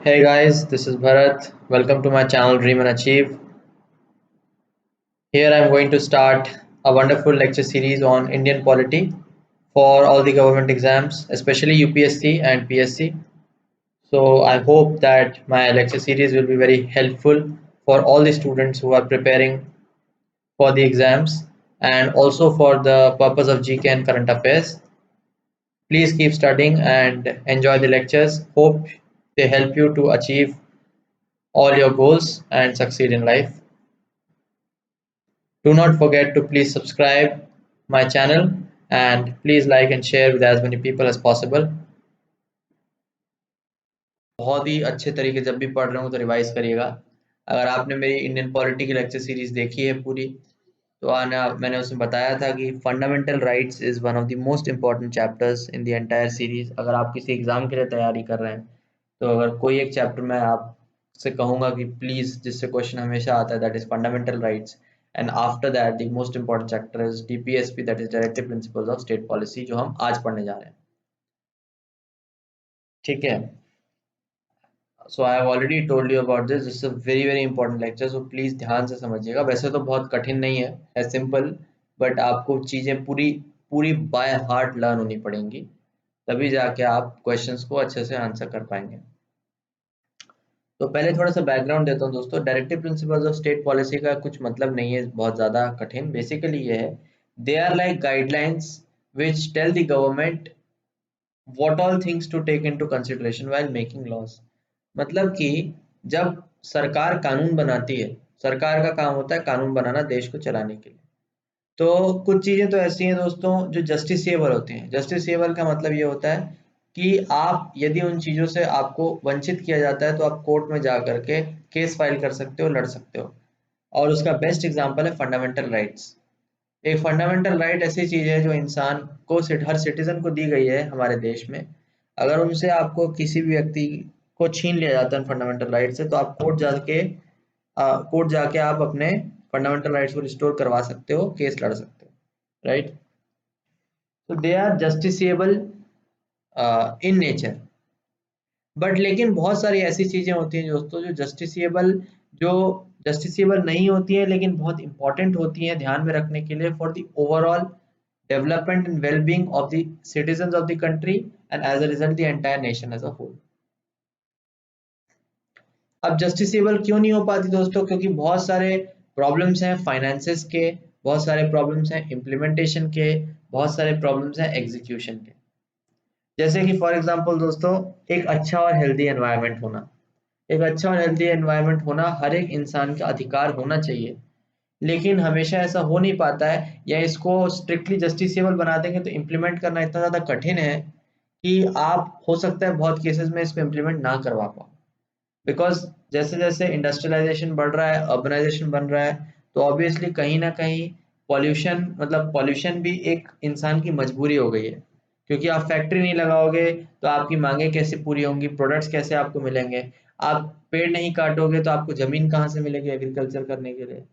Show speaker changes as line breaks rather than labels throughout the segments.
Hey guys, this is Bharat. Welcome to my channel Dream and Achieve. Here I'm going to start a wonderful lecture series on Indian polity for all the government exams, especially UPSC and PSC. So I hope that my lecture series will be very helpful for all the students who are preparing for the exams and also for the purpose of GK and current affairs. Please keep studying and enjoy the lectures. Hope they help you to achieve all your goals and succeed in life. Do not forget to please subscribe my channel and please like and share with as many people as possible. बहुत ही अच्छे तरीके जब भी पढ़ रहे हो तो revise करिएगा। अगर आपने मेरी इंडियन पॉलिटी की लेक्चर सीरीज देखी है पूरी तो आना मैंने उसमें बताया था कि fundamental rights is one of the most important chapters in the entire series. अगर आप किसी एग्जाम के लिए तैयारी कर रहे हैं तो अगर कोई एक चैप्टर मैं आपसे कहूँगा कि प्लीज जिससे क्वेश्चन हमेशा आता है that is fundamental rights and after that the most important chapter is DPSP that is directive principles of state policy जो हम आज पढ़ने जा रहे हैं। ठीक है, so I have already told you about this is a very very important lecture, so please ध्यान से समझिएगा। वैसे तो बहुत कठिन नहीं है सिंपल, बट आपको चीजें पूरी पूरी बाय हार्ट लर्न होनी पड़ेंगी, तभी जाके आप क्वेश्चंस को अच्छे से आंसर कर पाएंगे। तो पहले थोड़ा सा बैकग्राउंड देता हूँ दोस्तों। Directive principles of state policy का कुछ मतलब नहीं है बहुत ज़्यादा कठिन। बेसिकली ये है, they are like guidelines which tell the government what all things to take into consideration while making laws. मतलब कि जब सरकार कानून बनाती है, सरकार का काम होता है कानून बनाना देश को चलाने के लिए। तो कुछ चीजें तो ऐसी हैं दोस्तों जो जस्टिसेबल होती हैं। जस्टिसेबल का मतलब ये होता है कि आप यदि उन चीजों से आपको वंचित किया जाता है तो आप कोर्ट में जा करके केस फाइल कर सकते हो, लड़ सकते हो। और उसका बेस्ट एग्जांपल है फंडामेंटल राइट्स। एक फंडामेंटल राइट ऐसी चीज है जो इंसान को हर सिटीजन को दी गई है हमारे देश में। अगर उनसे आपको किसी भी व्यक्ति को छीन लिया जाता है फंडामेंटल राइट से तो आप कोर्ट जाके आप अपने फंडामेंटल राइट्स को रिस्टोर करवा सकते हो, केस लड़ सकते हो, राइट। तो they are justiciable in nature. But लेकिन बहुत सारी ऐसी चीजें होती हैं दोस्तों जो जस्टिसेबल नहीं होती है लेकिन बहुत इंपॉर्टेंट होती हैं ध्यान में रखने के लिए for the overall development and wellbeing of the citizens of the country and as a result the entire nation as a whole. अब जस्टिसेबल क्यों नहीं हो पाती दोस्तों? क्योंकि बहुत सारे प्रॉब्लम्स हैं फाइनेंसेस के, बहुत सारे प्रॉब्लम्स हैं इम्प्लीमेंटेशन के, बहुत सारे प्रॉब्लम्स हैं एग्जीक्यूशन के। जैसे कि फॉर एग्जांपल दोस्तों, एक अच्छा और हेल्दी एनवायरनमेंट होना, एक अच्छा और हेल्दी एनवायरनमेंट होना हर एक इंसान का अधिकार होना चाहिए। लेकिन हमेशा ऐसा हो नहीं पाता है, या इसको स्ट्रिक्टली जस्टिसेबल बना देंगे तो इम्प्लीमेंट करना इतना ज़्यादा कठिन है कि आप हो सकता है बहुत केसेस में इसको इम्प्लीमेंट ना करवा पाओ। बिकॉज जैसे जैसे इंडस्ट्रियलाइजेशन बढ़ रहा है, अर्बनाइजेशन बन रहा है, तो ऑब्वियसली कहीं ना कहीं पॉल्यूशन भी एक इंसान की मजबूरी हो गई है। क्योंकि आप फैक्ट्री नहीं लगाओगे तो आपकी मांगे कैसे पूरी होंगी, प्रोडक्ट्स कैसे आपको मिलेंगे? आप पेड़ नहीं काटोगे तो आपको जमीन कहाँ से मिलेगी एग्रीकल्चर करने के लिए?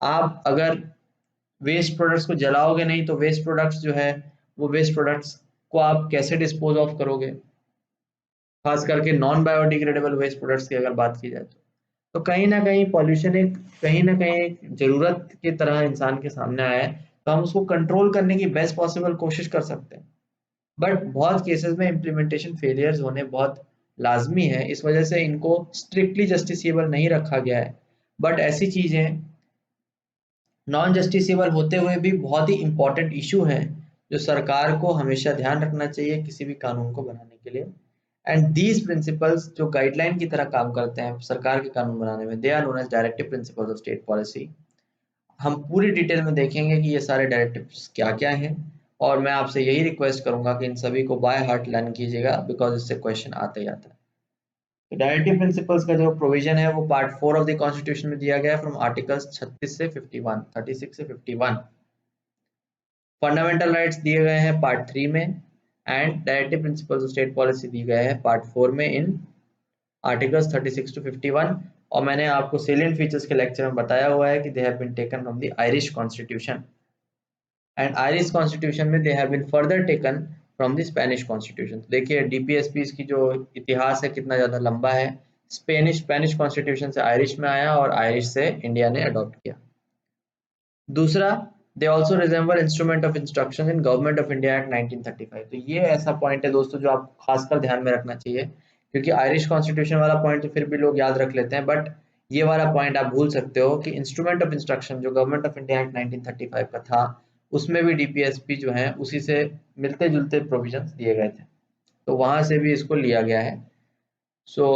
आप अगर वेस्ट प्रोडक्ट्स को जलाओगे नहीं तो वेस्ट प्रोडक्ट्स जो है, वो वेस्ट प्रोडक्ट्स को आप कैसे डिस्पोज ऑफ करोगे? खास करके नॉन बायोडिग्रेडेबल वेस्ट प्रोडक्ट्स की अगर बात की जाए तो कहीं ना कहीं पॉल्यूशन एक कहीं ना कहीं एक जरूरत की तरह इंसान के सामने आया है। तो हम उसको कंट्रोल करने की बेस्ट पॉसिबल कोशिश कर सकते हैं, बट बहुत केसेस में इम्प्लीमेंटेशन फेलियर्स होने बहुत लाजमी है। इस वजह से इनको स्ट्रिक्टली जस्टिसेबल नहीं रखा गया है। बट ऐसी चीजें नॉन जस्टिसेबल होते हुए भी बहुत ही इंपॉर्टेंट इशू हैं जो सरकार को हमेशा ध्यान रखना चाहिए किसी भी कानून को बनाने के लिए। एंड दीज प्रिंसिपल्स जो गाइडलाइन की तरह काम करते हैं सरकार के कानून बनाने में, they are known as directive principles of state policy. हम पूरी डिटेल में देखेंगे कि ये सारे डायरेक्टिव्स क्या क्या हैं, और मैं आपसे यही रिक्वेस्ट करूंगा कि इन सभी को बाय हार्ट लर्न कीजिएगा बिकॉज इससे क्वेश्चन आते ही आता है। तो डायरेक्टिव प्रिंसिपल्स का जो प्रोविजन है वो पार्ट 4 ऑफ द कॉन्स्टिट्यूशन में दिया गया है, फ्रॉम आर्टिकल्स 36 से 51, 36 से 51। फंडामेंटल राइट्स दिए गए हैं पार्ट 3 में, and directive principles of state policy दी गए हैं पार्ट 4 में इन आर्टिकल्स 36 टू 51। और मैंने आपको सेलिएंट फीचर्स के लेक्चर में बताया हुआ है कि they have been taken from the Irish constitution, and Irish constitution में they have been further taken from the Spanish constitution. देखिए डीपीएसपी की जो इतिहास है कितना ज़्यादा लंबा है। स्पेनिश कॉन्स्टिट्यूशन से आयरिश में आया और आयरिश से इंडिया ने अडॉप्ट किया। दूसरा, they also resemble instrument of instruction in government of India act 1935। तो ये ऐसा पॉइंट है दोस्तों जो आप खासकर ध्यान में रखना चाहिए, क्योंकि आयरिश कॉन्स्टिट्यूशन वाला पॉइंट तो फिर भी लोग याद रख लेते हैं, बट ये वाला पॉइंट आप भूल सकते हो कि इंस्ट्रूमेंट ऑफ इंस्ट्रक्शन जो गवर्नमेंट ऑफ इंडिया एक्ट 1935 का था, उसमें भी डीपीएसपी जो है उसी से मिलते जुलते प्रोविजंस दिए गए थे, तो वहां से भी इसको लिया गया है।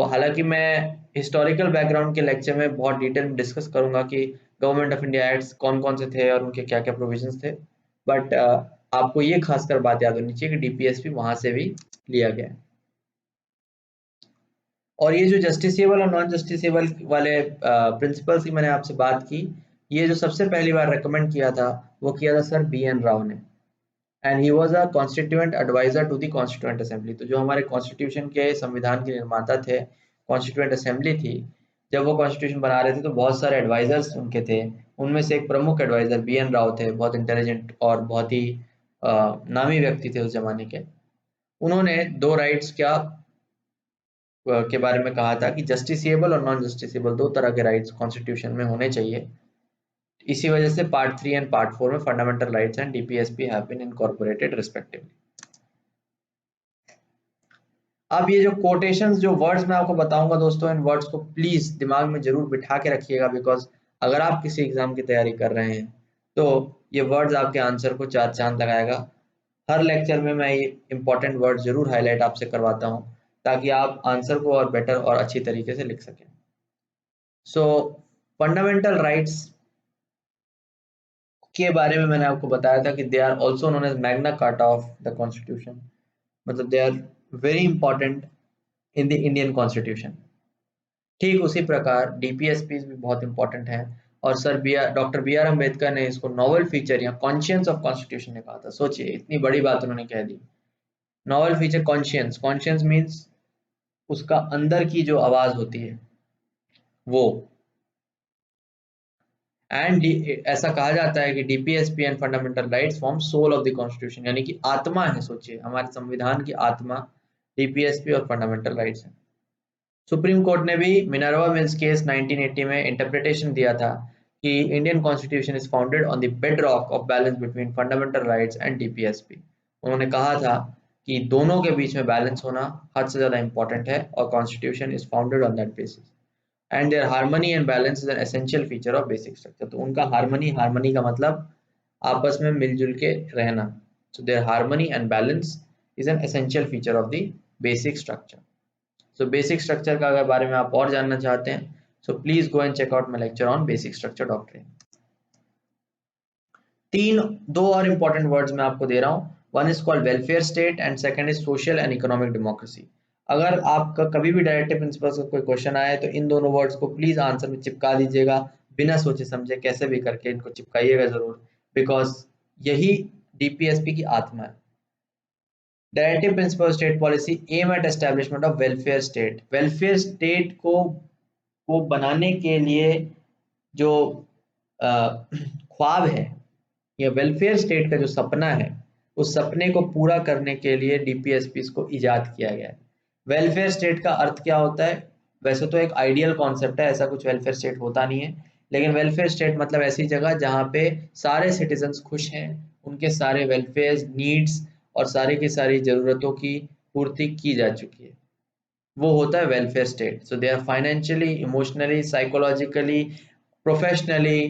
हालांकि मैं हिस्टोरिकल बैकग्राउंड के लेक्चर में बहुत डिटेल में डिस्कस करूंगा कि गवर्नमेंट ऑफ इंडिया एक्ट्स कौन कौन से थे और उनके क्या क्या प्रोविजंस थे, बट आपको ये खासकर बात याद होनी चाहिए कि डीपीएसपी वहां से भी लिया गया है। और ये जो जस्टिसेबल और नॉन जस्टिसेबल वाले प्रिंसिपल्स की मैंने आपसे बात की, ये जो सबसे पहली बार रेकमेंड किया था वो किया था सर BN राव ने, and he was a constituent adviser to the constituent assembly. तो जो हमारे कॉन्स्टिट्यूशन के संविधान के निर्माता थे, कॉन्स्टिट्यूएंट असेंबली थी, जब वो कॉन्स्टिट्यूशन बना रहे थे तो बहुत सारे एडवाइजर्स उनके थे। उनमें से एक प्रमुख एडवाइजर BN राव थे, बहुत इंटेलिजेंट और बहुत ही नामी व्यक्ति थे उस जमाने के। उन्होंने दो राइट्स क्या के बारे में कहा था कि जस्टिसेबल और नॉन जस्टिसेबल दो तरह के राइट्स कॉन्स्टिट्यूशन में होने चाहिए। इसी वजह से पार्ट 3 एंड पार्ट 4 में fundamental rights and DPSP have been incorporated respectively. अब ये जो कोटेशंस, जो वर्ड्स मैं आपको बताऊंगा दोस्तों, इन वर्ड्स को प्लीज दिमाग में जरूर बिठा के रखिएगा, बिकॉज अगर आप किसी एग्जाम की तैयारी कर रहे हैं तो ये वर्ड्स आपके आंसर को चार चांद लगाएगा। हर लेक्चर में मैं ये इंपॉर्टेंट वर्ड जरूर हाईलाइट आपसे करवाता हूँ, ताकि आप आंसर को और बेटर और अच्छी तरीके से लिख सकें। सो फंडामेंटल राइट्स के बारे में मैंने आपको बताया था कि they are also known as Magna Carta of the constitution, मतलब they are very important in the Indian constitution. ठीक उसी प्रकार डीपीएसपी भी बहुत इंपॉर्टेंट है, और सर डॉक्टर BR अम्बेडकर ने इसको नॉवल फीचर या कॉन्शियंस ऑफ कॉन्स्टिट्यूशन ने कहा था। सोचिए इतनी बड़ी बात उन्होंने कह दी। Novel feature conscience, conscience means उसका अंदर की जो आवाज होती है वो, एंड ऐसा कहा जाता है कि DPSP and fundamental rights form soul of the constitution, यानी कि आत्मा है। सोचिए हमारे संविधान की आत्मा डीपीएसपी और फंडामेंटल राइट्स है। सुप्रीम कोर्ट ने भी मिनर्वा मिल्स केस 1980 में इंटरप्रिटेशन दिया था कि Indian constitution is founded on the bedrock of balance between fundamental rights and DPSP. उन्होंने कहा था कि दोनों के बीच में बैलेंस होना हद से ज्यादा इंपॉर्टेंट है, और constitution is founded on that basis, and their harmony and balance is an essential feature of basic structure. तो उनका हार्मनी का मतलब आपस में मिलजुल के रहना। So their harmony and balance is an essential feature of the basic structure. So basic structure का अगर बारे में आप और जानना चाहते हैं, so please go and check out my lecture on basic structure doctrine. दो और इंपॉर्टेंट वर्ड्स मैं आपको दे रहा हूँ, one is called welfare state and second is social and economic democracy. अगर आपका कभी भी डायरेक्टिव प्रिंसिपल्स का कोई क्वेश्चन आए तो इन दोनों वर्ड्स को प्लीज आंसर में चिपका दीजिएगा, बिना सोचे समझे कैसे भी करके इनको चिपकाइएगा जरूर, बिकॉज यही डीपीएसपी की आत्मा है। Directive principle state policy aim at establishment of welfare state. Welfare state को बनाने के लिए जो ख्वाब है, या वेलफेयर स्टेट का जो सपना है, उस सपने को पूरा करने के लिए डीपीएसपी को इजाद किया गया है। वेलफेयर स्टेट का अर्थ क्या होता है? वैसे तो एक आइडियल कॉन्सेप्ट है, ऐसा कुछ वेलफेयर स्टेट होता नहीं है, लेकिन वेलफेयर स्टेट मतलब ऐसी जगह जहाँ पे सारे सिटीजन्स खुश हैं, उनके सारे वेलफेयर नीड्स और सारी की सारी जरूरतों की पूर्ति की जा चुकी है, वो होता है welfare state. So they are financially, emotionally, psychologically, professionally,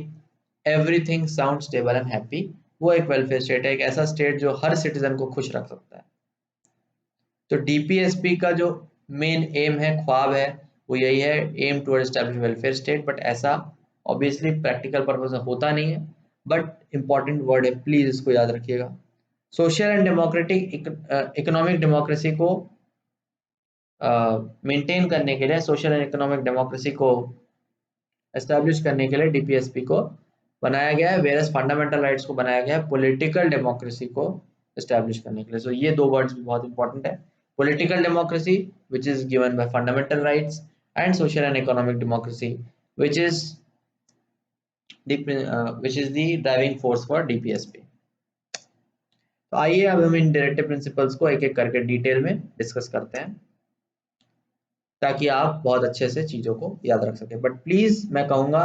everything sound stable and happy. वो एक वेलफेयर स्टेट है, एक ऐसा स्टेट जो हर सिटीजन को खुश रख सकता है। तो डीपीएसपी का जो मेन एम है, ख्वाब है, वो यही है, aim toward establish welfare state. But ऐसा ऑब्वियसली प्रैक्टिकल पर्पज में होता नहीं है, बट इंपॉर्टेंट वर्ड है, प्लीज इसको याद रखिएगा। Social and democratic economic democracy को मेंटेन करने के लिए, सोशल एंड इकोनॉमिक डेमोक्रेसी को एस्टैब्लिश करने के लिए डीपीएसपी को बनाया गया है, वेरस फंडामेंटल राइट्स को बनाया गया है पॉलिटिकल डेमोक्रेसी को एस्टैब्लिश करने के लिए। सो ये दो वर्ड्स भी बहुत इंपॉर्टेंट है, political democracy which is given by fundamental rights, and social and economic democracy which is the driving force for DPSP. तो आइए अब हम इन डायरेक्टिव प्रिंसिपल्स को एक एक करके डिटेल में डिस्कस करते हैं, ताकि आप बहुत अच्छे से चीज़ों को याद रख सकें। बट प्लीज़ मैं कहूँगा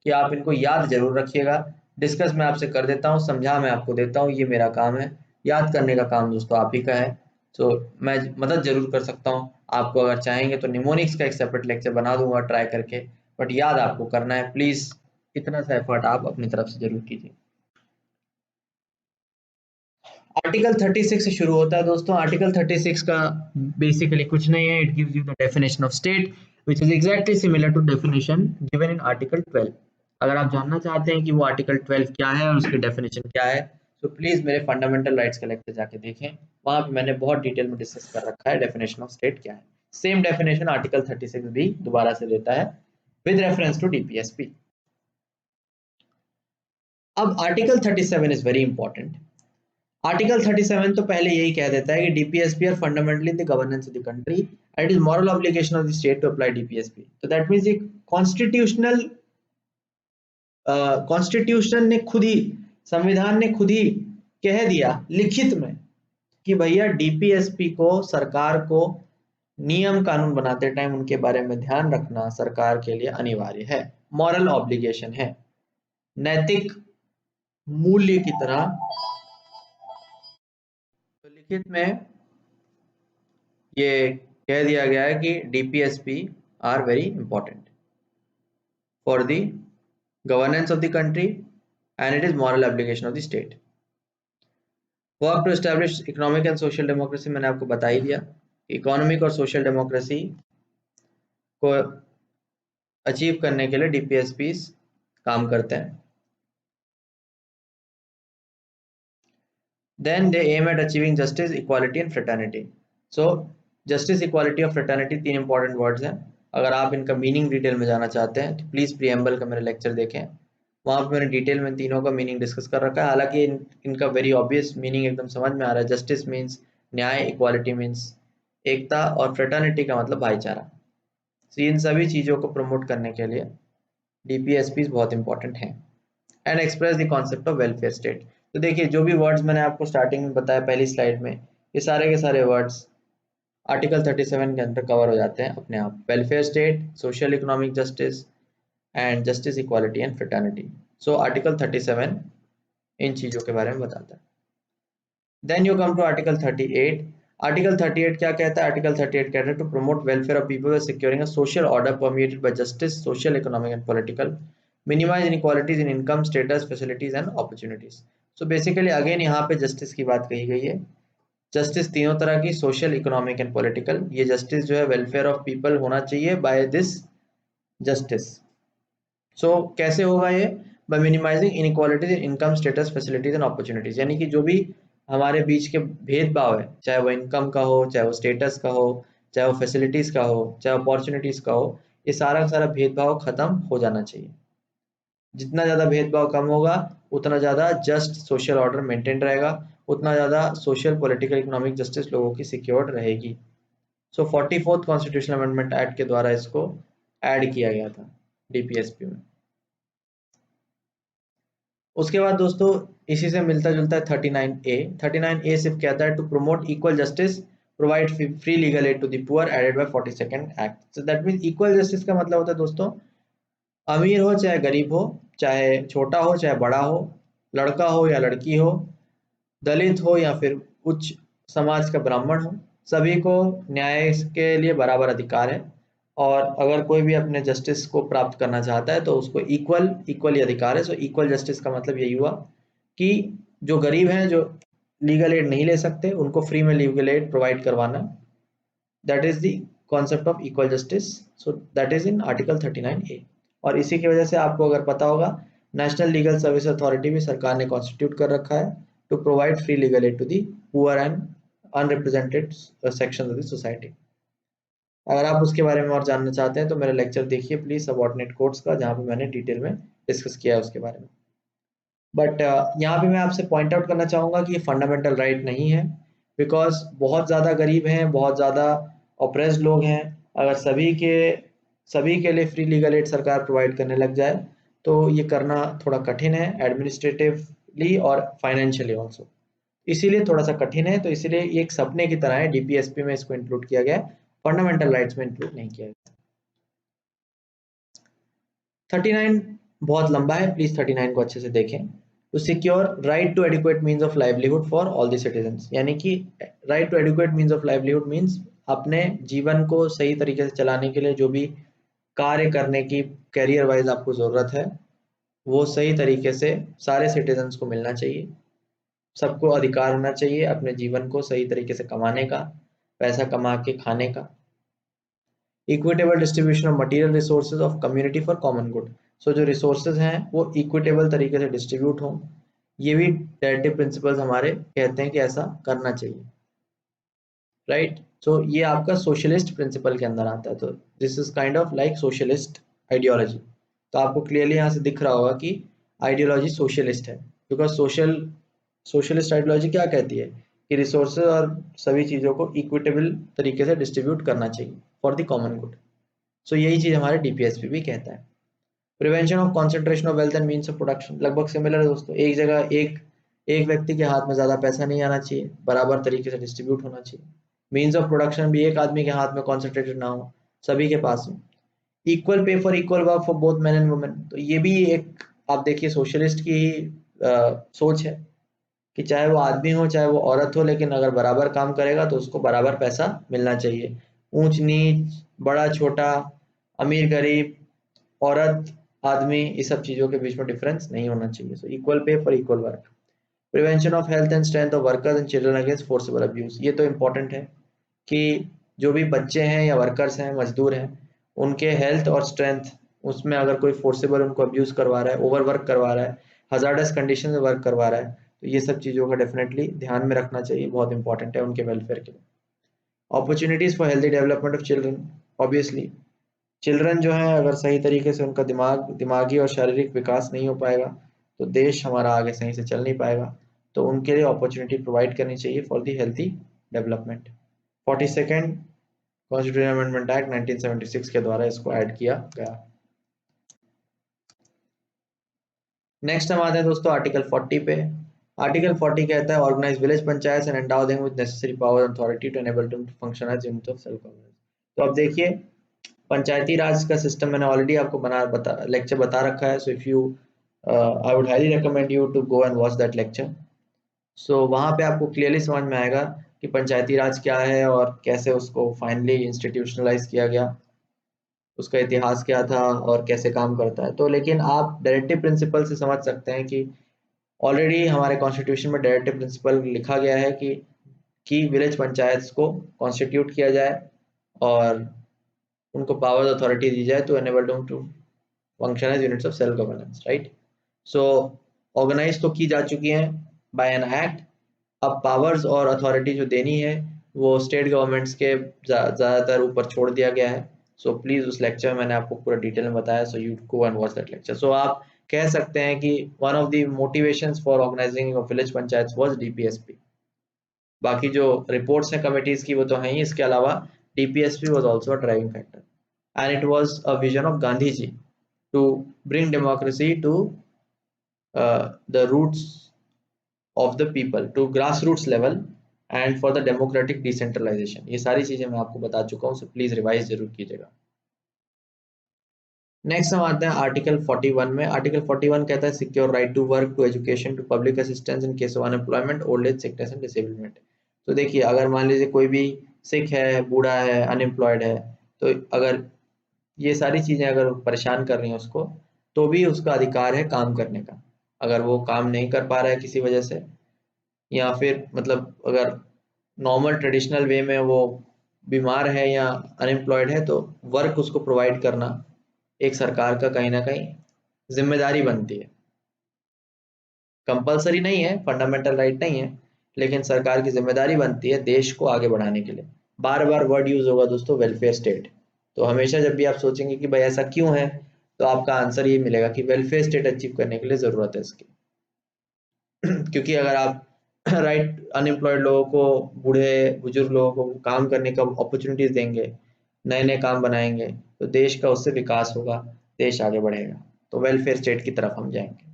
कि आप इनको याद जरूर रखिएगा। डिस्कस मैं आपसे कर देता हूँ, समझा मैं आपको देता हूँ, ये मेरा काम है। याद करने का काम दोस्तों आप ही का है। तो मैं मदद जरूर कर सकता हूँ आपको, अगर चाहेंगे तो निमोनिक्स का एक सेपरेट लेक्चर बना दूंगा ट्राई करके, बट याद आपको करना है। प्लीज़ इतना सा एफर्ट आप अपनी तरफ से जरूर कीजिए। आर्टिकल 36 से शुरू होता है दोस्तों। आर्टिकल 36 का बेसिकली कुछ नहीं है, it gives you the definition of state which is exactly similar to definition given in article 12। अगर आप जानना चाहते हैं कि वो आर्टिकल 12 क्या है और उसकी डेफिनेशन क्या है, तो प्लीज मेरे फंडामेंटल राइट्स का लेक्चर जाके देखें, वहां पे मैंने बहुत डिटेल में डिस्कस कर रखा है डेफिनेशन ऑफ स्टेट क्या है। सेम डेफिनेशन आर्टिकल 36 भी दोबारा से देता है विद रेफरेंस टू डीपीएसपी। अब article 37 is very important. Article 37 तो पहले यही कह देता है कि DPSP are fundamentally the governance of the country and it is moral obligation of the state to apply DPSP. तो दैट मींस ये कॉन्स्टिट्यूशनल कॉन्स्टिट्यूशन ने खुद ही, संविधान ने खुद ही कह दिया लिखित में कि भैया डीपीएसपी को, सरकार को नियम कानून बनाते टाइम उनके बारे में ध्यान रखना सरकार के लिए अनिवार्य है, मॉरल ऑब्लिगेशन है, नैतिक मूल्य की तरह। तो लिखित में ये कह दिया गया है कि DPSP are very important for the governance of the country and it is moral application of the state. Work to establish economic and social democracy, मैंने आपको बता ही दिया। इकोनॉमिक और सोशल डेमोक्रेसी को अचीव करने के लिए डीपीएसपी काम करते हैं। Then they aim at achieving justice, equality and fraternity. So justice, equality और फ्रेटर्निटी तीन इंपॉर्टेंट वर्ड्स हैं। अगर आप इनका मीनिंग डिटेल में जाना चाहते हैं तो प्लीज प्रीएम्बल का मेरा लेक्चर देखें, वहां पर मैंने डिटेल में तीनों का मीनिंग डिस्कस कर रखा है। हालांकि इनका वेरी ऑब्वियस मीनिंग एकदम समझ में आ रहा है। जस्टिस मीन्स न्याय, इक्वालिटी मीन्स एकता, और फ्रेटर्निटी का मतलब भाईचारा। तो इन सभी चीज़ों को प्रमोट करने के लिए डीपीएसपी बहुत इंपॉर्टेंट हैं and express the concept of welfare state. तो देखिए जो भी वर्ड्स मैंने आपको स्टार्टिंग में बताया पहली स्लाइड में, ये सारे के सारे वर्ड्स आर्टिकल 37 के अंदर कवर हो जाते हैं अपने आप। Welfare state, social economic justice and justice, equality and fraternity. So article 37 इन चीज़ों के बारे में बताता है। Then you come to article 38। Article 38 क्या कहता है? आर्टिकल 38 कहता है to promote welfare of people by securing a social order permitted by justice, social, economic and political, minimize inequalities in income, status, facilities and opportunities. So basically again यहाँ पे justice की बात कही गई है। जस्टिस तीनों तरह की, सोशल, इकोनॉमिक एंड पॉलिटिकल। ये जस्टिस जो है वेलफेयर ऑफ पीपल होना चाहिए बाय दिस जस्टिस। सो कैसे होगा ये? By minimizing inequalities in income, status, facilities and opportunities. यानी कि जो भी हमारे बीच के भेदभाव है, चाहे वो इनकम का हो, चाहे वो स्टेटस का हो, चाहे वो फैसिलिटीज का हो, चाहे अपॉर्चुनिटीज का हो, ये सारा का सारा भेदभाव खत्म हो जाना चाहिए। जितना ज़्यादा भेदभाव कम होगा उतना ज़्यादा जस्ट सोशल ऑर्डर मेंटेन रहेगा, उतना ज़्यादा सोशल, पॉलिटिकल, इकोनॉमिक जस्टिस लोगों की सिक्योर्ड रहेगी। सो 44th कॉन्स्टिट्यूशनल अमेंडमेंट एक्ट के द्वारा इसको ऐड किया गया था डीपीएसपी में। उसके बाद दोस्तों इसी से मिलता जुलता है 39A। 39A सिर्फ कहता है to promote equal justice, provide free legal aid to the poor, added by 42nd act. So that means equal justice का मतलब होता है दोस्तों, अमीर हो चाहे गरीब हो, चाहे छोटा हो चाहे बड़ा हो, लड़का हो या लड़की हो, दलित हो या फिर उच्च समाज का ब्राह्मण हो, सभी को न्याय के लिए बराबर अधिकार है। और अगर कोई भी अपने जस्टिस को प्राप्त करना चाहता है तो उसको इक्वली अधिकार है। सो इक्वल जस्टिस का मतलब यही हुआ कि जो गरीब हैं, जो लीगल एड नहीं ले सकते, उनको फ्री में लीगल एड प्रोवाइड करवाना, that is the concept of equal justice. So that is in article 39A। और इसी की वजह से आपको अगर पता होगा, नेशनल लीगल सर्विस अथॉरिटी भी सरकार ने कॉन्स्टिट्यूट कर रखा है to provide free legal aid to the poor and unrepresented sections of the society. अगर आप उसके बारे में और जानना चाहते हैं तो मेरा लेक्चर देखिए प्लीज सबऑर्डिनेट कोड्स का, जहाँ पे मैंने डिटेल में डिस्कस किया है उसके बारे में। बट यहाँ पे मैं आपसे पॉइंट आउट करना चाहूँगा कि ये फंडामेंटल राइट नहीं है, बिकॉज बहुत ज़्यादा गरीब हैं, बहुत ज़्यादा ऑप्रेस्ड लोग हैं। अगर सभी के लिए फ्री लीगल एड सरकार प्रोवाइड करने लग जाए तो ये करना थोड़ा कठिन है, एडमिनिस्ट्रेटिवली और फाइनेंशियली ऑल्सो। इसीलिए थोड़ा सा कठिन है, तो इसीलिए ये एक सपने की तरह है, डीपीएसपी में इसको इंक्लूड किया गया है, फंडामेंटल राइट्स में इंक्लूड नहीं किया गया। 39 बहुत लंबा है, प्लीज 39 को अच्छे से देखें। To secure right to adequate means of livelihood for all the citizens, यानी कि right to adequate means of livelihood means अपने जीवन को सही तरीके से चलाने के लिए जो भी कार्य करने की कैरियर वाइज आपको जरूरत है, वो सही तरीके से सारे सिटीजन्स को मिलना चाहिए। सबको अधिकार होना चाहिए अपने जीवन को सही तरीके से कमाने का, पैसा कमा के खाने का। Equitable distribution of material resources of community for common good, so जो रिसोर्सेज हैं वो इक्विटेबल तरीके से डिस्ट्रीब्यूट हों, ये भी डायरेक्टिव प्रिंसिपल्स हमारे कहते हैं कि ऐसा करना चाहिए, राइट। सो ये आपका सोशलिस्ट प्रिंसिपल के अंदर आता है, तो this is kind of like socialist ideology. तो आपको क्लियरली यहाँ से दिख रहा होगा कि आइडियोलॉजी सोशलिस्ट है, बिकॉज सोशलिस्ट आइडियोलॉजी क्या कहती है कि रिसोर्सेज और सभी चीज़ों को इक्विटेबल तरीके से डिस्ट्रीब्यूट करना चाहिए फॉर द कॉमन गुड। सो यही चीज़ हमारे डीपीएसपी भी कहता है। Prevention of concentration of wealth and means of production, लगभग सिमिलर है दोस्तों। एक जगह एक व्यक्ति के हाथ में ज़्यादा पैसा नहीं आना चाहिए, बराबर तरीके से डिस्ट्रीब्यूट होना चाहिए। मीन्स ऑफ प्रोडक्शन भी एक आदमी के हाथ में कॉन्सेंट्रेटेड ना हो, सभी के पास हो। Equal pay for equal work for both man and women, तो ये भी एक आप देखिए सोशलिस्ट की ही सोच है कि चाहे वो आदमी हो चाहे वो औरत हो, लेकिन अगर बराबर काम करेगा तो उसको बराबर पैसा मिलना चाहिए। ऊंच नीच, बड़ा छोटा, अमीर गरीब, औरत आदमी, इस सब चीज़ों के बीच में डिफरेंस नहीं होना चाहिए। So equal pay for equal work. Prevention of health and strength of workers and children against forcible abuse, ये तो इंपॉर्टेंट है कि जो भी बच्चे हैं या वर्कर्स हैं, मजदूर हैं, उनके हेल्थ और स्ट्रेंथ, उसमें अगर कोई फोर्सिबल उनको अब्यूज करवा रहा है, ओवर वर्क करवा रहा है, हजार्डस कंडीशन में वर्क करवा रहा है, तो ये सब चीज़ों का डेफिनेटली ध्यान में रखना चाहिए, बहुत इंपॉर्टेंट है उनके वेलफेयर के लिए। Opportunities for healthy development of children, obviously children जो है अगर सही तरीके से उनका दिमागी और शारीरिक विकास नहीं हो पाएगा तो देश हमारा आगे सही से चल नहीं पाएगा, तो उनके लिए अपॉर्चुनिटी प्रोवाइड करनी चाहिए for the healthy development. 42nd constitution amendment act 1976 के द्वारा इसको ऐड किया गया। नेक्स्ट हम आते हैं दोस्तों आर्टिकल 40 पे। आर्टिकल 40 कहता है organise village panchayat and endow them with necessary power and authority to enable them to function as unit of self governance. तो अब देखिए पंचायती राज का सिस्टम मैंने ऑलरेडी आपको लेक्चर बता रखा है, so if you I would highly recommend you to go and watch that lecture. So वहाँ पे आपको क्लियरली समझ में आएगा कि पंचायती राज क्या है और कैसे उसको फाइनली इंस्टीट्यूशनलाइज किया गया, उसका इतिहास क्या था और कैसे काम करता है। तो लेकिन आप डायरेक्टिव प्रिंसिपल से समझ सकते हैं कि ऑलरेडी हमारे कॉन्स्टिट्यूशन में डायरेक्टिव प्रिंसिपल लिखा गया है कि विलेज पंचायत को कॉन्स्टिट्यूट किया जाए और उनको पावर अथॉरिटी दी जाए to enable them to function as units of self governance, right. So organise तो की जा चुकी हैं बाय एन एक्ट, अब पावर्स और अथॉरिटी जो देनी है वो स्टेट गवर्नमेंट्स के ज़्यादातर ऊपर छोड़ दिया गया है। सो प्लीज़ उस लेक्चर में मैंने आपको पूरा डिटेल में बताया, so you go and watch that lecture. So आप कह सकते हैं कि one of the motivations for organising of village panchayat was DPSP. बाकी जो रिपोर्ट्स हैं कमिटीज की वो तो हैं ही, इसके अलावा DPSP was also a driving factor and it was a vision of Gandhi ji to bring democracy to the roots of the people, to grassroots level and for the democratic decentralization। ये सारी चीजें मैं आपको बता चुका हूँ, सो प्लीज रिवाइज जरूर कीजिएगा। नेक्स्ट हम आते हैं आर्टिकल 41 में। आर्टिकल 41 कहता है secure right to work, to education, to public assistance in case of unemployment, old age, sickness and disablement. तो देखिए अगर मान लीजिए कोई भी सिक है, बूढ़ा है, अनएम्प्लॉयड है, तो अगर ये सारी चीजें अगर परेशान कर रही हैं उसको, तो भी उसका अधिकार है काम करने का। अगर वो काम नहीं कर पा रहा है किसी वजह से, या फिर मतलब अगर नॉर्मल ट्रेडिशनल वे में वो बीमार है या अनएम्प्लॉयड है, तो वर्क उसको प्रोवाइड करना एक सरकार का कहीं ना कहीं जिम्मेदारी बनती है। कंपलसरी नहीं है, फंडामेंटल राइट नहीं है, लेकिन सरकार की जिम्मेदारी बनती है देश को आगे बढ़ाने के लिए। बार बार वर्ड यूज होगा दोस्तों वेलफेयर स्टेट, तो हमेशा जब भी आप सोचेंगे कि भाई ऐसा क्यों है, तो आपका आंसर ये मिलेगा कि वेलफेयर स्टेट अचीव करने के लिए जरूरत है इसकी। क्योंकि अगर आप राइट अनएम्प्लॉयड लोगों को, बूढ़े बुजुर्ग लोगों को काम करने का अपॉर्चुनिटीज देंगे, नए नए काम बनाएंगे, तो देश का उससे विकास होगा, देश आगे बढ़ेगा, तो वेलफेयर स्टेट की तरफ हम जाएंगे।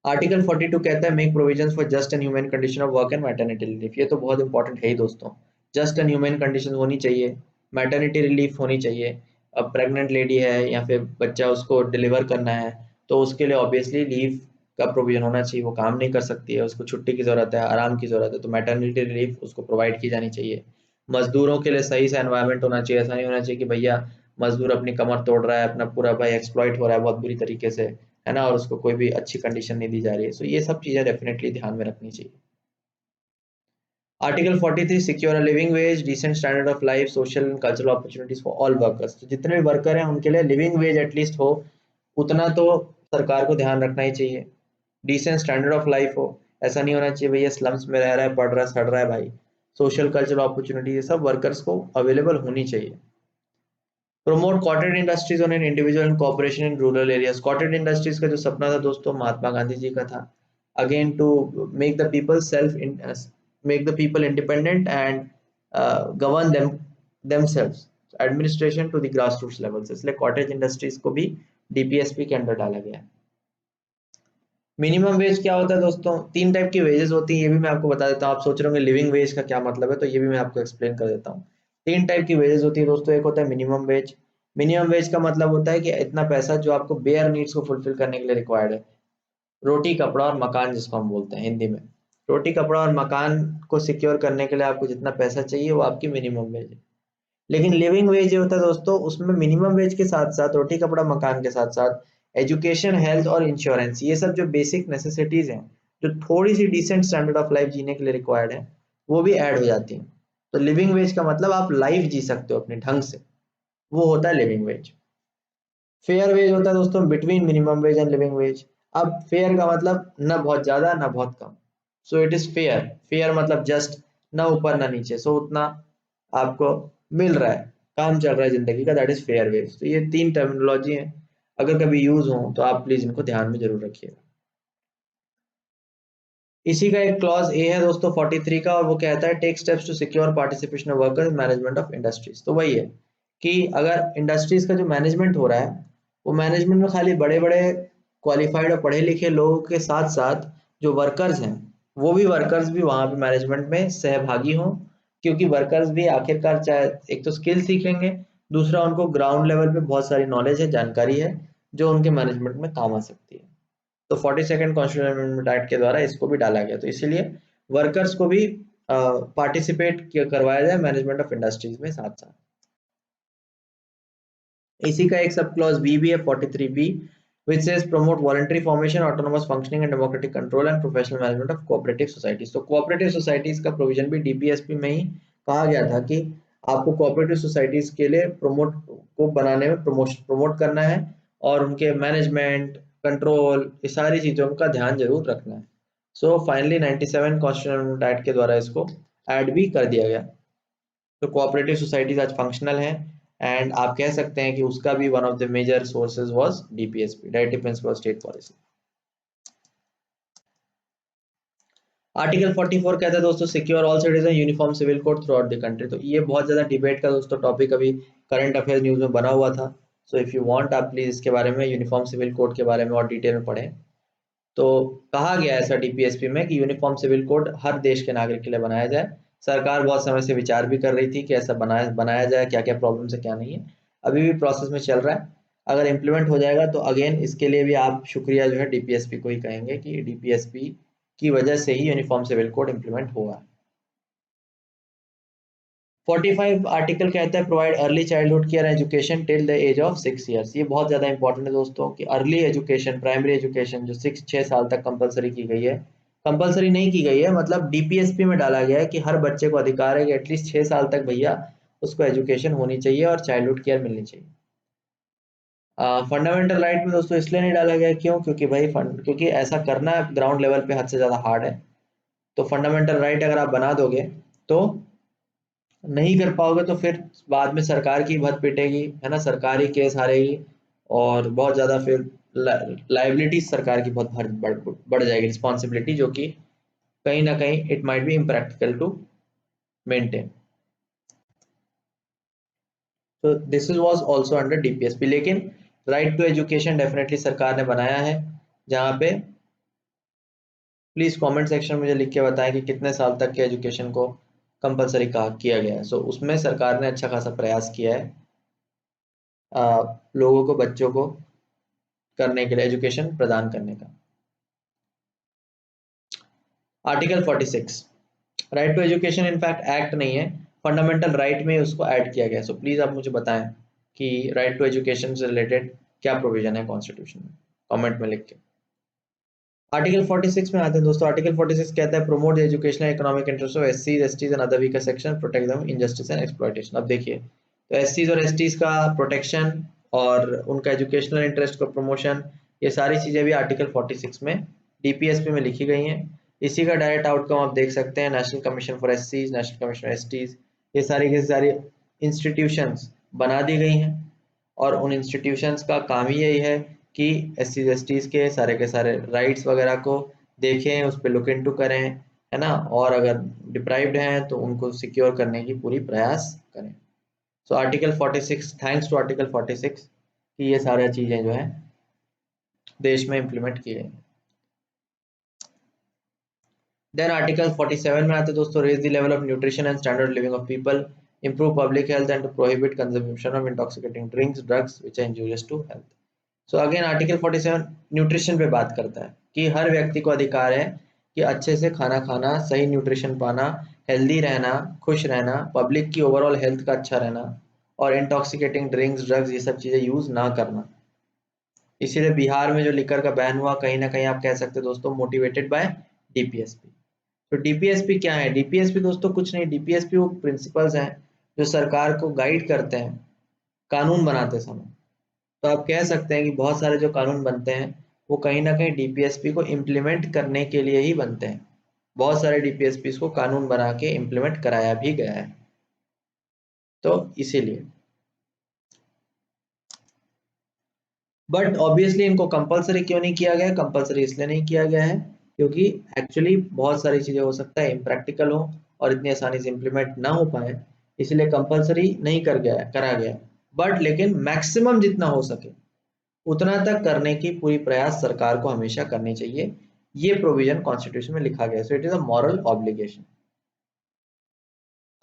आर्टिकल 42 कहता है make provisions for just and human condition of work and maternity relief. ये तो बहुत इंपॉर्टेंट है ही दोस्तों। जस्ट एंड ह्यूमन कंडीशन होनी चाहिए, मैटरनिटी रिलीफ होनी चाहिए। अब प्रेग्नेंट लेडी है या फिर बच्चा उसको डिलीवर करना है तो उसके लिए ऑब्वियसली लीव का प्रोविजन होना चाहिए। वो काम नहीं कर सकती है, उसको छुट्टी की जरूरत है, आराम की जरूरत है, तो मैटरनिटी रिलीफ उसको प्रोवाइड की जानी चाहिए। मजदूरों के लिए सही सा एनवायरनमेंट होना चाहिए। ऐसा नहीं होना चाहिए कि भैया मजदूर अपनी कमर तोड़ रहा है, अपना पूरा भाई एक्सप्लॉइट हो रहा है बहुत बुरी तरीके से, है ना, और उसको कोई भी अच्छी कंडीशन नहीं दी जा रही है। सो ये सब चीजें डेफिनेटली ध्यान में रखनी चाहिए। Article 43 secure a living wage, decent standard of life, social and cultural opportunities for all workers. तो जितने भी वर्कर हैं उनके लिए लिविंग वेज एटलीस्ट हो, उतना तो सरकार को ध्यान रखना ही चाहिए। डिसेंट स्टैंडर्ड ऑफ लाइफ हो, ऐसा नहीं होना चाहिए भैया स्लम्स में रह रहा है, पढ़ रहा है, सड़ रहा है भाई। सोशल कल्चरल अपॉर्चुनिटीज ये सब वर्कर्स को अवेलेबल होनी चाहिए। Promote cottage industries on an individual and corporation in rural areas. Cottage industries का जो सपना था दोस्तों महात्मा गांधी जी का था, again to make the people self make the people independent and govern themselves, administration to the grass roots level. इसलिए cottage industries को भी डीपीएसपी के अंडर डाला गया है। मिनिमम वेज क्या होता है दोस्तों? तीन टाइप की वेजेस होती हैं, ये भी मैं आपको बता देता हूँ। आप सोच रहे होंगे लिविंग वेज का क्या मतलब है, तो ये भी मैं आपको एक्सप्लेन कर देता हूँ। तीन टाइप की वेजेस होती है दोस्तों। एक होता है मिनिमम वेज। मिनिमम वेज का मतलब होता है कि इतना पैसा जो आपको बेयर नीड्स को फुलफिल करने के लिए रिक्वायर्ड है। रोटी कपड़ा और मकान जिसको हम बोलते हैं हिंदी में। रोटी कपड़ा और मकान को सिक्योर करने के लिए आपको जितना पैसा चाहिए वो आपकी मिनिमम वेज है। लेकिन लिविंग वेज जो होता है दोस्तों, उसमें मिनिमम वेज के साथ साथ रोटी कपड़ा मकान के साथ साथ एजुकेशन, हेल्थ और इंश्योरेंस, ये सब जो बेसिक नेसेसिटीज हैं, जो थोड़ी सी डिसेंट स्टैंडर्ड ऑफ लाइफ जीने के लिए रिक्वायर्ड है, वो भी ऐड हो जाती हैं। तो लिविंग वेज का मतलब आप लाइफ जी सकते हो अपने ढंग से, वो होता है लिविंग वेज। फेयर वेज होता है दोस्तों between minimum wage and living wage. अब फेयर का मतलब ना बहुत ज्यादा ना बहुत कम, so it is fair. Fair मतलब जस्ट, ना ऊपर ना नीचे, सो उतना आपको मिल रहा है, काम चल रहा है जिंदगी का, दैट इज फेयर वेज। तो ये तीन टर्मिनोलॉजी है, अगर कभी यूज हो तो आप प्लीज इनको ध्यान में जरूर रखिएगा। इसी का एक क्लॉज ए है दोस्तों 43 का, और वो कहता है take steps to secure participation of workers management of industries. तो वही है कि अगर इंडस्ट्रीज का जो मैनेजमेंट हो रहा है, वो मैनेजमेंट में खाली बड़े बड़े क्वालिफाइड और पढ़े लिखे लोगों के साथ साथ जो वर्कर्स हैं, वो भी वर्कर्स भी वहां पे मैनेजमेंट में सहभागी हों। क्योंकि वर्कर्स भी आखिरकार चाहे एक तो स्किल सीखेंगे, दूसरा उनको ग्राउंड लेवल पे बहुत सारी नॉलेज है, जानकारी है, जो उनके मैनेजमेंट में काम आ सकती है। तो 42nd कॉन्स्टिट्यूशन अमेंडमेंट एक्ट के द्वारा इसको भी डाला गया। तो इसीलिए वर्कर्स को भी पार्टिसिपेट करवाया जाए मैनेजमेंट ऑफ इंडस्ट्रीज में साथ साथ। इसी का एक सब क्लॉज बी भी है 43B, which says promote voluntary formation, autonomous functioning and democratic control and professional management of cooperative societies। तो cooperative societies का प्रोविजन भी डीपीएसपी में ही कहा गया था कि आपको cooperative societies के लिए प्रमोट को बनाने में प्रमोट करना है, और उनके मैनेजमेंट, कंट्रोल, ये सारी चीजों का ध्यान जरूर रखना है। सो फाइनली 97 कॉन्स्टिट्यूशन एक्ट के द्वारा इसको ऐड भी कर दिया गया। तो कोऑपरेटिव सोसाइटीज आज फंक्शनल हैं, एंड आप कह सकते हैं कि उसका भी one of the major sources was DPSP, directive principle of state policy. Article 44 कहता है दोस्तों secure all citizen uniform civil code throughout the country. तो ये बहुत ज्यादा डिबेट का दोस्तों टॉपिक अभी करंट अफेयर्स न्यूज में बना हुआ था। सो इफ यू वांट आप प्लीज इसके बारे में, यूनिफॉर्म सिविल कोड के बारे में और डिटेल में पढ़ें। तो कहा गया ऐसा डीपीएसपी में कि यूनिफॉर्म सिविल कोड हर देश के नागरिक के लिए बनाया जाए। सरकार बहुत समय से विचार भी कर रही थी कि ऐसा बनाया बनाया जाए, क्या क्या प्रॉब्लम है क्या नहीं है, अभी भी प्रोसेस में चल रहा है। अगर इम्प्लीमेंट हो जाएगा तो अगेन इसके लिए भी आप शुक्रिया जो है डीपीएसपी को ही कहेंगे कि डीपीएसपी की वजह से ही यूनिफॉर्म सिविल कोड इम्प्लीमेंट होगा। 45 आर्टिकल कहता है provide early childhood care education till the age of 6 years. ये बहुत ज्यादा इंपॉर्टेंट है दोस्तों कि अर्ली एजुकेशन, प्राइमरी एजुकेशन जो 6 साल तक कंपलसरी की गई है, कंपलसरी नहीं की गई है, मतलब डीपीएसपी में डाला गया है कि हर बच्चे को अधिकार है कि एटलीस्ट 6 साल तक भैया उसको एजुकेशन होनी चाहिए और चाइल्डहुड केयर मिलनी चाहिए। फंडामेंटल राइट में दोस्तों इसलिए नहीं डाला गया, क्यों? क्योंकि भाई फंड, क्योंकि ऐसा करना ग्राउंड लेवल पे हद से ज्यादा हार्ड है। तो फंडामेंटल राइट अगर आप बना दोगे तो नहीं कर पाओगे, तो फिर बाद में सरकार की भत पिटेगी, है ना, सरकारी केस हारेगी, और बहुत ज्यादा फिर लाइबिलिटी सरकार की बहुत बढ़ जाएगी, रिस्पॉन्सिबिलिटी, जो कि कहीं ना कहीं it might be impractical to maintain. तो this is was also under DPSP. लेकिन राइट टू एजुकेशन डेफिनेटली सरकार ने बनाया है, जहाँ पे प्लीज कमेंट सेक्शन में मुझे लिख के बताएं कि कितने साल तक के एजुकेशन को कंपलसरी किया गया है। सो उसमें सरकार ने अच्छा खासा प्रयास किया है लोगों को, बच्चों को करने के लिए, एजुकेशन प्रदान करने का। Article 46, right to education in fact act नहीं है, फंडामेंटल राइट में उसको ऐड किया गया है। सो प्लीज आप मुझे बताएं कि राइट टू एजुकेशन से रिलेटेड क्या प्रोविजन है कॉन्स्टिट्यूशन में, कमेंट में लिख के। आर्टिकल 46 में आते हैं दोस्तों। आर्टिकल 46 कहता है promote the educational economic interest of एससीज STs and other weaker section, protect them injustice and exploitation. अब देखिए, तो एससीज और एसटीज का प्रोटेक्शन और उनका एजुकेशनल इंटरेस्ट का प्रमोशन, ये सारी चीजें भी आर्टिकल 46 में डीपीएसपी में लिखी गई हैं। इसी का डायरेक्ट आउटकम आप देख सकते हैं, नेशनल कमीशन फॉर एससीज, नेशनल कमीशन फॉर एसटीज, ये सारी की सारी इंस्टीट्यूशंस बना दी गई हैं। और उन इंस्टीट्यूशंस का काम ही यही है कि एस टीज के सारे राइट्स वगैरह को देखें, उस पर लुक इनटू करें, है ना, और अगर डिप्राइव्ड हैं तो उनको सिक्योर करने की पूरी प्रयास करें। So article 46, thanks to article 46 कि ये सारी चीजें जो है देश में इम्प्लीमेंट की गई। देन आर्टिकल 47 में आते हैं दोस्तों, raise the level of nutrition and standard living of people, improve public health and to prohibit consumption of intoxicating drinks, drugs which are injurious to health. So again article 47 nutrition पे बात करता है कि हर व्यक्ति को अधिकार है कि अच्छे से खाना खाना, सही न्यूट्रिशन पाना, हेल्दी रहना, खुश रहना, पब्लिक की ओवरऑल हेल्थ का अच्छा रहना, और इंटॉक्सिकेटिंग ड्रिंक्स, ड्रग्स, ये सब चीज़ें यूज़ ना करना। इसीलिए बिहार में जो लिकर का बैन हुआ, कहीं ना कहीं आप कह सकते हैं दोस्तों मोटिवेटेड बाय डीपीएसपी। तो डीपीएसपी क्या है? डीपीएसपी दोस्तों कुछ नहीं, डीपीएसपी वो प्रिंसिपल्स हैं जो सरकार को गाइड करते हैं कानून बनाते समय। तो आप कह सकते हैं कि बहुत सारे जो कानून बनते हैं वो कहीं ना कहीं डीपीएसपी को इम्प्लीमेंट करने के लिए ही बनते हैं। बहुत सारे डीपीएसपी को कानून बना के इम्प्लीमेंट कराया भी गया है। तो इसीलिए, बट ऑब्वियसली इनको कंपलसरी क्यों नहीं किया गया? कंपलसरी इसलिए नहीं किया गया है क्योंकि एक्चुअली बहुत सारी चीजें हो सकता है इम्प्रैक्टिकल हो और इतनी आसानी से इम्प्लीमेंट ना हो पाए, इसलिए कंपलसरी नहीं करा गया। बट लेकिन मैक्सिमम जितना हो सके उतना तक करने की पूरी प्रयास सरकार को हमेशा करनी चाहिए। ये प्रोविजन कॉन्स्टिट्यूशन में लिखा गया है। सो it is a moral obligation.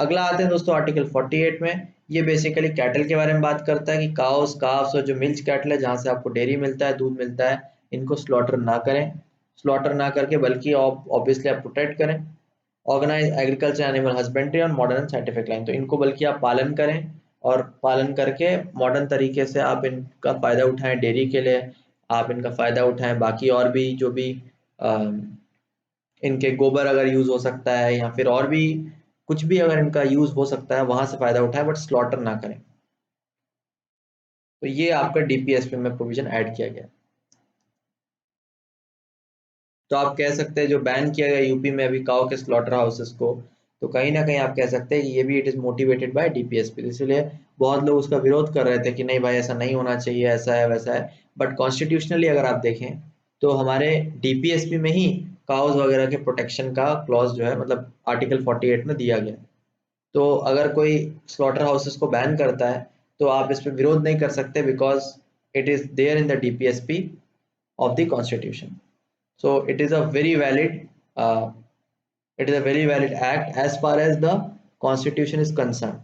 अगला आते हैं दोस्तों आर्टिकल 48 में। ये बेसिकली कैटल के बारे में बात करता है कि काउस, काफ्स और जो मिल्क कैटल है जहाँ से आपको डेयरी मिलता है, दूध मिलता है, इनको स्लॉटर ना करें। स्लॉटर ना करके बल्कि ऑब्वियसली आप प्रोटेक्ट करें। Organise agriculture animal husbandry on modern and scientific line, तो इनको बल्कि आप पालन करें और पालन करके मॉडर्न तरीके से आप इनका फायदा उठाएं डेयरी के लिए, आप इनका फायदा उठाएं बाकी और भी जो भी इनके गोबर अगर यूज हो सकता है या फिर और भी कुछ भी अगर इनका यूज हो सकता है वहां से फायदा उठाएं, बट स्लॉटर ना करें। तो ये आपका डीपीएसपी में प्रोविजन ऐड किया गया। तो आप कह सकते हैं जो बैन किया गया यूपी में अभी काऊ के स्लॉटर हाउसेस को, तो कहीं ना कहीं आप कह सकते हैं कि ये भी it is motivated by DPSP. इसलिए बहुत लोग उसका विरोध कर रहे थे कि नहीं भाई ऐसा नहीं होना चाहिए, ऐसा है वैसा है। बट कॉन्स्टिट्यूशनली अगर आप देखें तो हमारे डीपीएसपी में ही काउज वगैरह के प्रोटेक्शन का क्लॉज जो है, मतलब आर्टिकल 48 में दिया गया। तो अगर कोई स्लॉटर हाउसेस को बैन करता है तो आप इस पर विरोध नहीं कर सकते, because it is there in the DPSP of the constitution. So it is a very valid act as far as the constitution is concerned.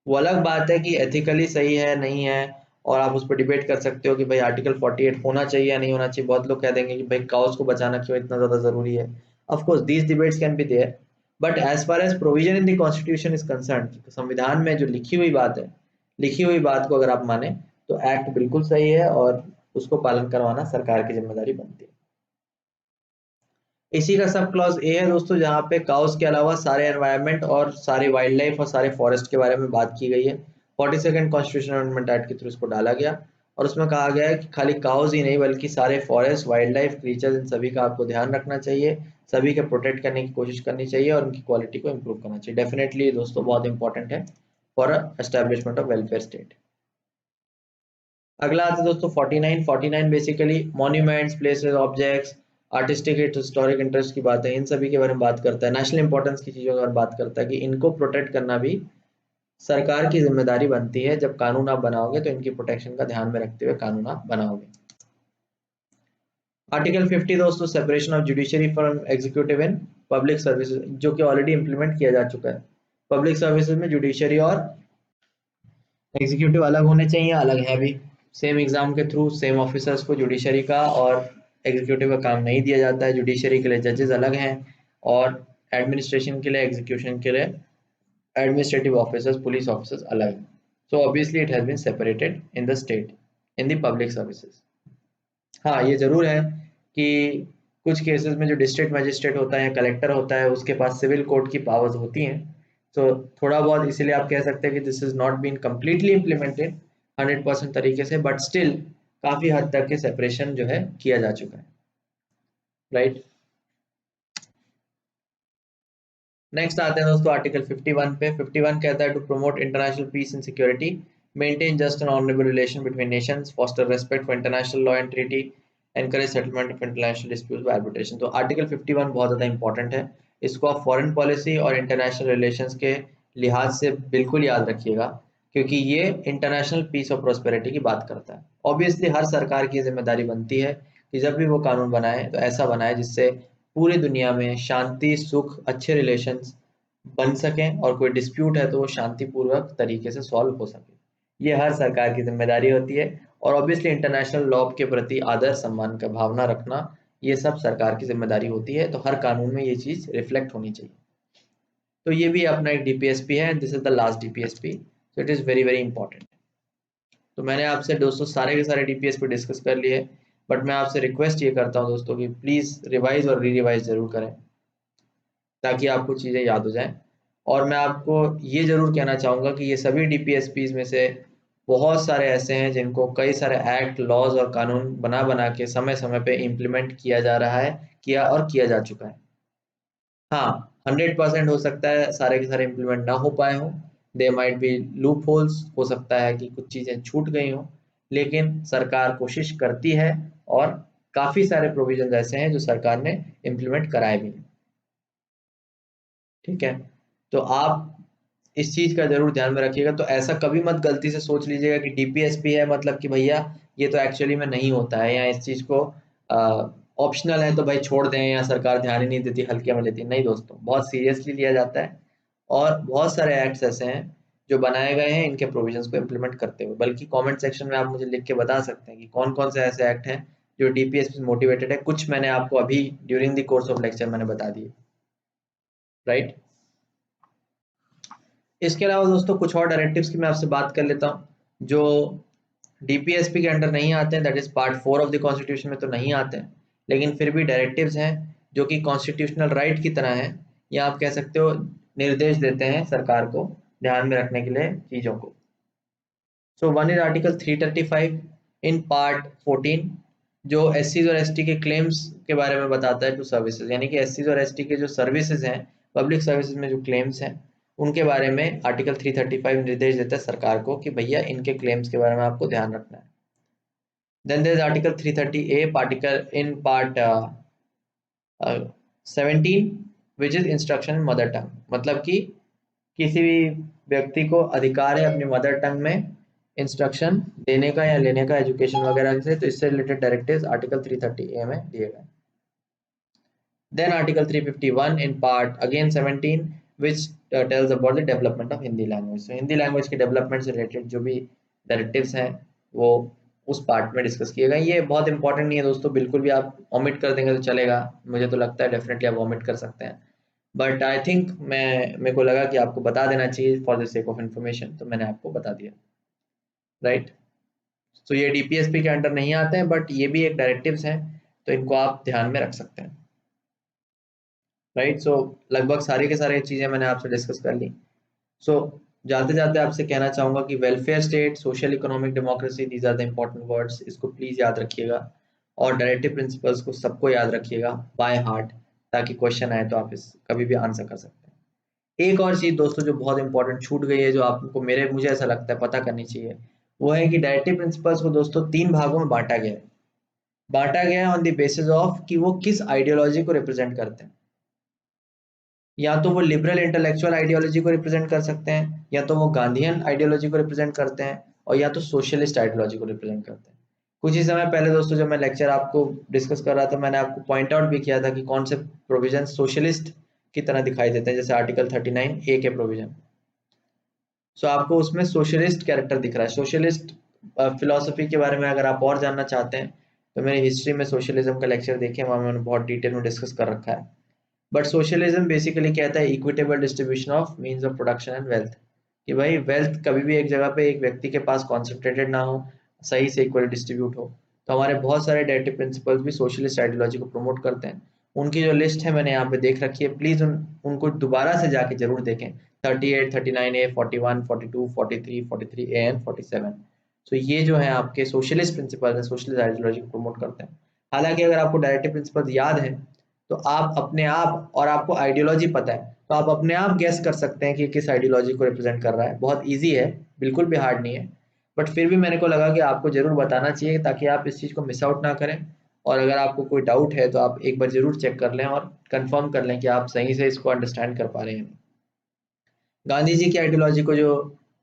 वो अलग बात है कि एथिकली सही है नहीं है, और आप उस पर डिबेट कर सकते हो कि भाई आर्टिकल 48 होना चाहिए या नहीं होना चाहिए। बहुत लोग कह देंगे कि भाई काउस को बचाना क्यों इतना ज्यादा जरूरी है। Of course these debates can be there, but as far as provision in the constitution is concern, संविधान में जो लिखी हुई बात है, लिखी हुई बात को अगर आप माने तो एक्ट बिल्कुल सही है और उसको पालन करवाना सरकार की जिम्मेदारी बनती है। इसी का सब क्लॉज ए है दोस्तों, जहाँ पे काउस के अलावा सारे एनवायरनमेंट और सारे वाइल्ड लाइफ और सारे फॉरेस्ट के बारे में बात की गई है। 42nd कॉन्स्टिट्यूशन अमेंडमेंट एक्ट के थ्रू इसको डाला गया और उसमें कहा गया है कि खाली काउस ही नहीं बल्कि सारे फॉरेस्ट, वाइल्ड लाइफ, क्रीचर्स, इन सभी का आपको ध्यान रखना चाहिए, सभी के प्रोटेक्ट करने की कोशिश करनी चाहिए और उनकी क्वालिटी को इम्प्रूव करना चाहिए। डेफिनेटली दोस्तों बहुत इंपॉर्टेंट है for establishment of welfare state. अगला आता है दोस्तों 49। 49 basically monuments, places, objects, artistic historic interest की बात है, इन सभी के बारे में बात करता है। नेशनल इंपॉर्टेंस की चीजों के बारे में बात करता है कि इनको प्रोटेक्ट करना भी सरकार की जिम्मेदारी बनती है। जब कानून आप बनाओगे तो इनकी प्रोटेक्शन का ध्यान में रखते हुए कानून आप बनाओगे। आर्टिकल 50 दोस्तों separation of judiciary from executive in public services, जो कि ऑलरेडी इंप्लीमेंट किया जा चुका है। पब्लिक सर्विसेज में जुडिशरी और एग्जीक्यूटिव अलग होने चाहिए, अलग है भी। सेम एग्जाम के थ्रू सेम ऑफिसर्स को जुडिशरी का और एग्जीक्यूटिव का काम नहीं दिया जाता है। जुडिशरी के लिए जजेस अलग हैं और एडमिनिस्ट्रेशन के लिए, एग्जीक्यूशन के लिए एडमिनिस्ट्रेटिव ऑफिसर्स, पुलिस ऑफिसर्स अलग हैं। So obviously it has been separated in the state in the public services. हाँ, ये जरूर है कि कुछ केसेस में जो डिस्ट्रिक्ट मजिस्ट्रेट होता है या कलेक्टर होता है उसके पास सिविल कोर्ट की पावर्स होती हैं। तो थोड़ा बहुत इसीलिए आप कह सकते हैं कि this is not been completely implemented 100% तरीके से, बट स्टिल काफी हद तक के सेपरेशन जो है किया जा चुका है, राइट। नेक्स्ट आते हैं दोस्तों आर्टिकल 51 पे। 51 कहता है to promote international peace and security, maintain just and honourable relation between nations, foster respect for international law and treaty, encourage settlement of international disputes by arbitration. तो आर्टिकल 51 बहुत ज़्यादा important है। इसको आप फॉरेन पॉलिसी और international relations के लिहाज से बिल्कुल याद रखिएगा, क्योंकि ये इंटरनेशनल पीस और प्रोस्पेरिटी की बात करता है। ऑब्वियसली हर सरकार की जिम्मेदारी बनती है कि जब भी वो कानून बनाए तो ऐसा बनाए जिससे पूरी दुनिया में शांति, सुख, अच्छे रिलेशंस बन सकें और कोई डिस्प्यूट है तो वो शांतिपूर्वक तरीके से सॉल्व हो सके। ये हर सरकार की जिम्मेदारी होती है। और ऑब्वियसली इंटरनेशनल लॉ के प्रति आदर सम्मान का भावना रखना, ये सब सरकार की जिम्मेदारी होती है। तो हर कानून में ये चीज़ रिफ्लेक्ट होनी चाहिए। तो ये भी अपना एक डीपीएसपी है, this is the last DPSP, so it is very very important. तो मैंने आपसे दोस्तों सारे के सारे डीपीएसपी डिस्कस कर लिए, बट मैं आपसे रिक्वेस्ट ये करता हूँ दोस्तों कि प्लीज़ रिवाइज और री रिवाइज जरूर करें ताकि आपको चीज़ें याद हो जाएं। और मैं आपको ये ज़रूर कहना चाहूँगा कि ये सभी डीपीएसपीज में से बहुत सारे ऐसे हैं जिनको कई सारे एक्ट, लॉज और कानून बना बना के समय समय पे इम्प्लीमेंट किया जा रहा है, किया और किया जा चुका है। हाँ, 100% हो सकता है सारे के सारे इम्प्लीमेंट ना हो पाए हों, they might be loop holes, हो सकता है कि कुछ चीज़ें छूट गई हों, लेकिन सरकार कोशिश करती है और काफ़ी सारे प्रोविजन ऐसे हैं जो सरकार ने इम्प्लीमेंट कराए भी हैं। ठीक है, तो आप इस चीज का जरूर ध्यान में रखिएगा। तो ऐसा कभी मत गलती से सोच लीजिएगा कि डीपीएसपी है मतलब कि भैया ये तो एक्चुअली में नहीं होता है, या इस चीज को ऑप्शनल है तो भाई छोड़ दें, या सरकार ध्यान ही नहीं देती, हल्के में लेती। नहीं दोस्तों, बहुत सीरियसली लिया जाता है। और बहुत सारे एक्ट्स ऐसे हैं जो बनाए गए हैं इनके प्रोविजंस को इम्प्लीमेंट करते हुए। बल्कि कमेंट सेक्शन में आप मुझे लिख के बता सकते हैं कि कौन कौन से ऐसे एक्ट हैं जो डीपीएसपी मोटिवेटेड है। कुछ मैंने आपको अभी during the course of lecture मैंने बता दिए, राइट। इसके अलावा दोस्तों कुछ और डायरेक्टिव्स की मैं आपसे बात कर लेता हूँ जो डीपीएसपी के अंडर नहीं आते हैं, that is part 4 of the constitution में तो नहीं आते हैं, लेकिन फिर भी डायरेक्टिव्स हैं जो कि कॉन्स्टिट्यूशनल राइट की तरह है, या आप कह सकते हो निर्देश देते हैं सरकार को ध्यान में रखने के लिए चीजों को। So one is article 335 in part 14, जो एससीज और एसटी के क्लेम्स के बारे में बताता है टू सर्विसेज, यानी कि एससीज और एसटी के जो सर्विसेज हैं, पब्लिक सर्विसेज में जो क्लेम्स हैं उनके बारे में आर्टिकल 335 निर्देश देता है सरकार को कि भैया इनके क्लेम्स के बारे में आपको ध्यान रखना है। Then there is article 330A particle in part 17 which is instruction mother tongue, मतलब कि किसी भी व्यक्ति को अधिकार है अपनी मदर टंग में इंस्ट्रक्शन देने का या लेने का, एजुकेशन वगैरह से। तो इससे रिलेटेड डायरेक्टिव्स आर्टिकल 330A में दिए गए। Then article 351 in part again 17 which tells about the development of Hindi language. So Hindi language के डेवलपमेंट से रिलेटेड जो भी डायरेक्टिव्स हैं वो उस पार्ट में डिस्कस किए गए। ये बहुत इंपॉर्टेंट नहीं है दोस्तों, बिल्कुल भी आप ओमिट कर देंगे तो चलेगा। मुझे तो लगता है डेफिनेटली आप ओमिट कर सकते हैं, बट आई थिंक मेरे को लगा कि आपको बता देना चाहिए for the sake of information, तो मैंने आपको बता दिया, राइट। तो ये डीपीएसपी के अंडर नहीं आते हैं, बट ये भी एक डायरेक्टिव्स हैं, तो इनको आप ध्यान में रख सकते हैं, राइट। सो लगभग सारी के सारी चीज़ें मैंने आपसे डिस्कस कर ली। सो जाते जाते आपसे कहना चाहूँगा कि welfare state, social economic democracy, these are the important words, इसको प्लीज़ याद रखिएगा। और डायरेक्टिव प्रिंसिपल्स को सबको याद रखिएगा बाय हार्ट, ताकि क्वेश्चन आए तो आप इस कभी भी आंसर कर सकते हैं। एक और चीज़ दोस्तों जो बहुत इंपॉर्टेंट छूट गई है, जो आपको मुझे ऐसा लगता है पता करनी चाहिए, वो है कि डायरेक्टिव प्रिंसिपल्स को दोस्तों 3 भागों में बांटा गया है। बांटा गया है ऑन द बेसिस ऑफ कि वो किस आइडियोलॉजी को रिप्रेजेंट करते हैं। या तो वो लिबरल इंटेलेक्चुअल आइडियोलॉजी को रिप्रेजेंट कर सकते हैं, या तो वो गांधीयन आइडियोलॉजी को रिप्रेजेंट करते हैं, और या तो सोशलिस्ट आइडियोलॉजी को रिप्रेजेंट करते हैं। कुछ ही समय पहले दोस्तों जब मैं लेक्चर आपको डिस्कस कर रहा था, मैंने आपको पॉइंट आउट भी किया था कि कौन से प्रोविजन सोशलिस्ट की तरह दिखाई देते हैं, जैसे आर्टिकल 39A के प्रोविजन। सो आपको उसमें सोशलिस्ट कैरेक्टर दिख रहा है। सोशलिस्ट फिलोसफी के बारे में अगर आप और जानना चाहते हैं तो मेरी हिस्ट्री में सोशलिज्म का लेक्चर देखें, वहाँ मैंने बहुत डिटेल में डिस्कस कर रखा है। बट सोशलिज्म बेसिकली कहता है equitable distribution of means of production and wealth, कि भाई वेल्थ कभी भी एक जगह पे एक व्यक्ति के पास कॉन्सेंट्रेटेड ना हो, सही से इक्वल डिस्ट्रीब्यूट हो। तो हमारे बहुत सारे डायरेक्टिव प्रिंसिपल्स भी सोशलिस्ट आइडियोलॉजी को प्रमोट करते हैं। उनकी जो लिस्ट है मैंने यहाँ पे देख रखी है, प्लीज उनको दोबारा से जाके जरूर देखें। 38, 39A, 41, 42, 43, 43A एंड 47। सो ये जो है आपके सोशलिस्ट प्रिंसिपल है, सोशलिस्ट आइडियोलॉजी को प्रमोट करते हैं। हालांकि अगर आपको डायरेक्टिव प्रिंसिपल याद है तो आप अपने आप, और आपको आइडियोलॉजी पता है तो आप अपने आप गेस कर सकते हैं कि किस आइडियोलॉजी को रिप्रेजेंट कर रहा है। बहुत इजी है, बिल्कुल भी हार्ड नहीं है। बट फिर भी मेरे को लगा कि आपको जरूर बताना चाहिए ताकि आप इस चीज़ को मिस आउट ना करें। और अगर आपको कोई डाउट है तो आप एक बार जरूर चेक कर लें और कंफर्म कर लें कि आप सही से इसको अंडरस्टैंड कर पा रहे हैं। गांधी जी की आइडियोलॉजी को जो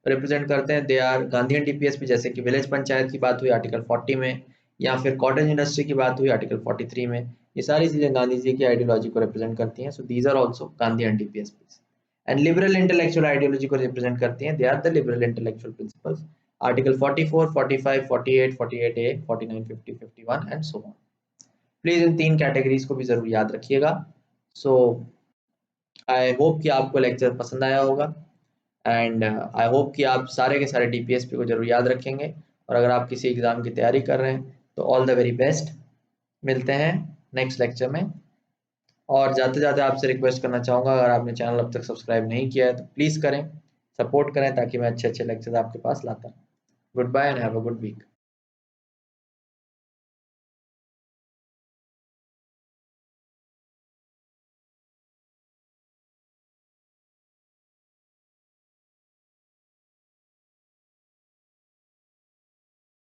रिप्रेजेंट करते हैं दे आर गांधीयन डीपीएसपी, जैसे कि विलेज पंचायत की बात हुई आर्टिकल 40 में, या फिर कॉटेज इंडस्ट्री की बात हुई आर्टिकल 43 में। ये सारी चीजें गांधी जी की आइडियोलॉजी को रिप्रेजेंट करती हैं। So these are also Gandhian DPSP. And liberal intellectual ideology को रिप्रेजेंट करती हैं, they are the liberal intellectual principles, article 44, 45, 48, 48A, 49, 50, 51 and so on. Please इन तीन कैटेगरीज को भी जरूर याद रखिएगा। सो आई होप कि आपको लेक्चर पसंद आया होगा, एंड आई होप कि आप सारे के सारे डीपीएसपी को जरूर याद रखेंगे। और अगर आप किसी एग्जाम की तैयारी कर रहे हैं तो ऑल द वेरी बेस्ट। मिलते हैं नेक्स्ट लेक्चर में। और जाते जाते आपसे रिक्वेस्ट करना चाहूँगा, अगर आपने चैनल अब तक सब्सक्राइब नहीं किया है तो प्लीज़ करें, सपोर्ट करें ताकि मैं अच्छे अच्छे लेक्चर आपके पास लाता हूँ। Goodbye and have a good week.